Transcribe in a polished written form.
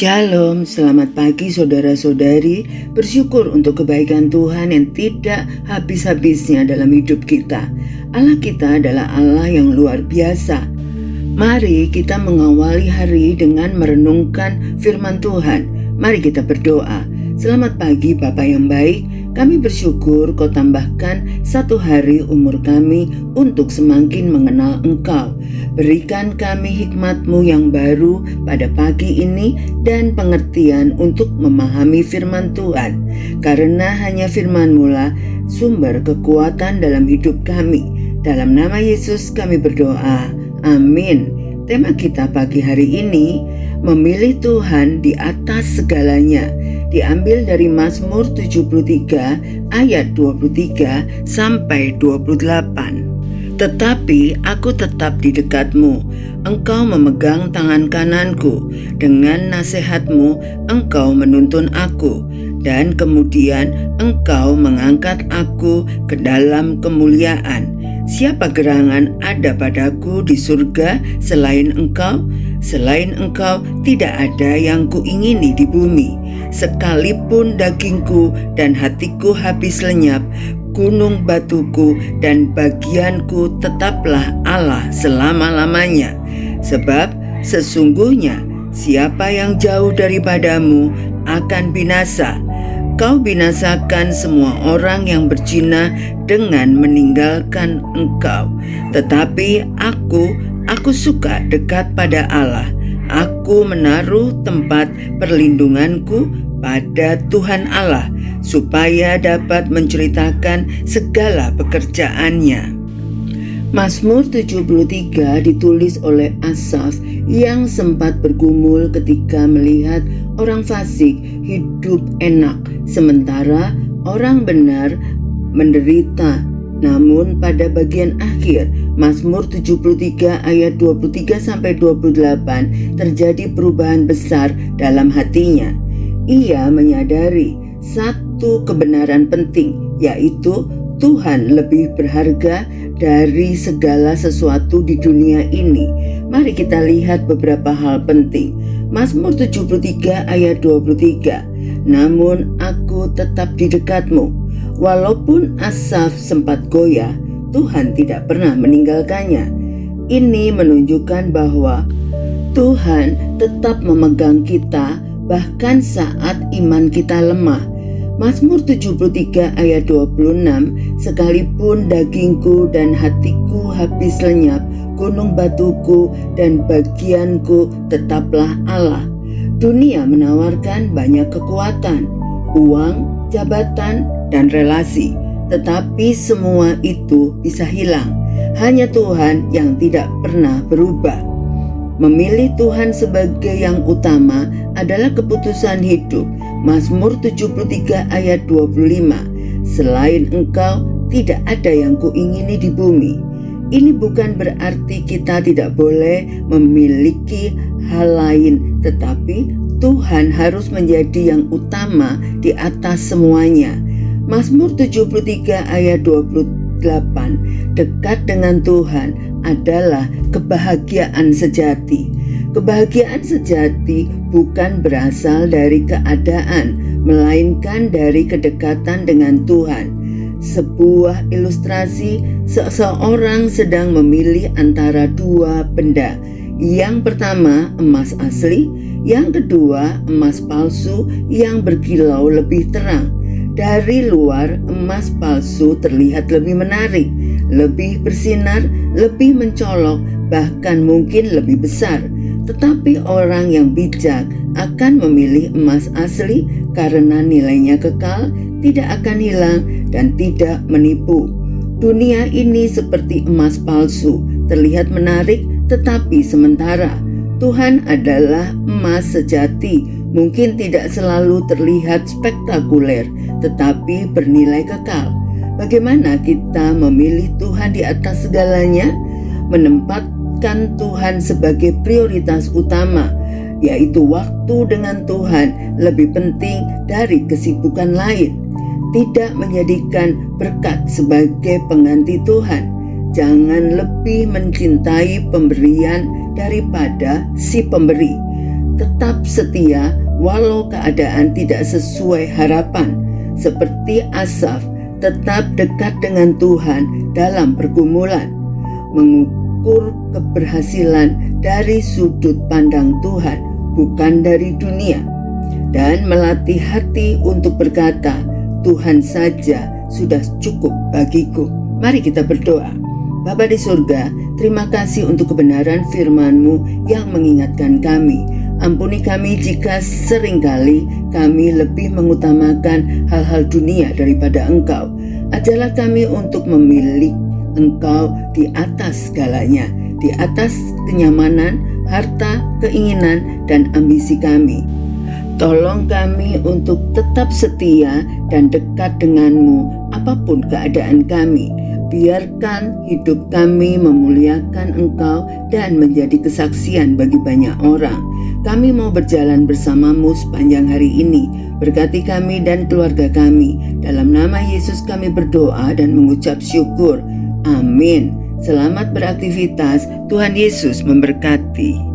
Shalom, selamat pagi saudara-saudari. Bersyukur untuk kebaikan Tuhan yang tidak habis-habisnya dalam hidup kita. Allah kita adalah Allah yang luar biasa. Mari kita mengawali hari dengan merenungkan firman Tuhan. Mari kita berdoa. Selamat pagi Bapa yang baik, kami bersyukur Kau tambahkan satu hari umur kami untuk semakin mengenal Engkau. Berikan kami hikmat-Mu yang baru pada pagi ini dan pengertian untuk memahami firman Tuhan. Karena hanya firman-Mu lah sumber kekuatan dalam hidup kami. Dalam nama Yesus kami berdoa. Amin. Tema kita pagi hari ini, memilih Tuhan di atas segalanya. Diambil dari Mazmur 73 ayat 23 sampai 28. Tetapi aku tetap di dekat-Mu, Engkau memegang tangan kananku, dengan nasihat-Mu Engkau menuntun aku, dan kemudian Engkau mengangkat aku ke dalam kemuliaan. Siapa gerangan ada padaku di surga selain Engkau? Selain Engkau tidak ada yang kuingini di bumi. Sekalipun dagingku dan hatiku habis lenyap, gunung batuku dan bagianku tetaplah Allah selama-lamanya. Sebab sesungguhnya siapa yang jauh daripadamu akan binasa. Kau binasakan semua orang yang berzina dengan meninggalkan Engkau. Tetapi aku suka dekat pada Allah. Aku menaruh tempat perlindunganku pada Tuhan Allah, supaya dapat menceritakan segala pekerjaannya. Mazmur 73 ditulis oleh Asaf yang sempat bergumul ketika melihat orang fasik hidup enak, sementara orang benar menderita. Namun pada bagian akhir Mazmur 73 ayat 23 sampai 28 terjadi perubahan besar dalam hatinya. Ia menyadari satu kebenaran penting, yaitu Tuhan lebih berharga dari segala sesuatu di dunia ini. Mari kita lihat beberapa hal penting. Mazmur 73 ayat 23. Namun aku tetap di dekat-Mu. Walaupun Asaf sempat goyah, Tuhan tidak pernah meninggalkannya. Ini menunjukkan bahwa Tuhan tetap memegang kita bahkan saat iman kita lemah. Mazmur 73 ayat 26, sekalipun dagingku dan hatiku habis lenyap, gunung batuku dan bagianku tetaplah Allah. Dunia menawarkan banyak kekuatan, uang, jabatan, dan relasi, tetapi semua itu bisa hilang. Hanya Tuhan yang tidak pernah berubah. Memilih Tuhan sebagai yang utama adalah keputusan hidup. Mazmur 73 ayat 25. Selain Engkau tidak ada yang kuingini di bumi. Ini bukan berarti kita tidak boleh memiliki hal lain, tetapi Tuhan harus menjadi yang utama di atas semuanya. Mazmur 73 ayat 28. Dekat dengan Tuhan adalah kebahagiaan sejati. Kebahagiaan sejati bukan berasal dari keadaan, melainkan dari kedekatan dengan Tuhan. Sebuah ilustrasi, seseorang sedang memilih antara dua benda. Yang pertama, emas asli. Yang kedua, emas palsu yang berkilau lebih terang. Dari luar, emas palsu terlihat lebih menarik, lebih bersinar, lebih mencolok, bahkan mungkin lebih besar. Tetapi orang yang bijak akan memilih emas asli karena nilainya kekal, tidak akan hilang, dan tidak menipu. Dunia ini seperti emas palsu, terlihat menarik tetapi sementara. Tuhan adalah emas sejati, mungkin tidak selalu terlihat spektakuler, tetapi bernilai kekal. Bagaimana kita memilih Tuhan di atas segalanya? Menempatkan Tuhan sebagai prioritas utama, yaitu waktu dengan Tuhan lebih penting dari kesibukan lain. Tidak menjadikan berkat sebagai pengganti Tuhan. Jangan lebih mencintai pemberian daripada si pemberi. tetap setia walau keadaan tidak sesuai harapan, seperti Asaf tetap dekat dengan Tuhan dalam pergumulan, mengukur keberhasilan dari sudut pandang Tuhan, bukan dari dunia, dan melatih hati untuk berkata, Tuhan saja sudah cukup bagiku. Mari kita berdoa. Bapa di surga, terima kasih untuk kebenaran firman-Mu yang mengingatkan kami. Ampuni kami jika seringkali kami lebih mengutamakan hal-hal dunia daripada Engkau. Ajarlah kami untuk memilih Engkau di atas segalanya, di atas kenyamanan, harta, keinginan, dan ambisi kami. Tolong kami untuk tetap setia dan dekat denganmu apapun keadaan kami. Biarkan hidup kami memuliakan Engkau dan menjadi kesaksian bagi banyak orang. Kami mau berjalan bersamamu sepanjang hari ini. Berkati kami dan keluarga kami. Dalam nama Yesus kami berdoa dan mengucap syukur. Amin. Selamat beraktivitas. Tuhan Yesus memberkati.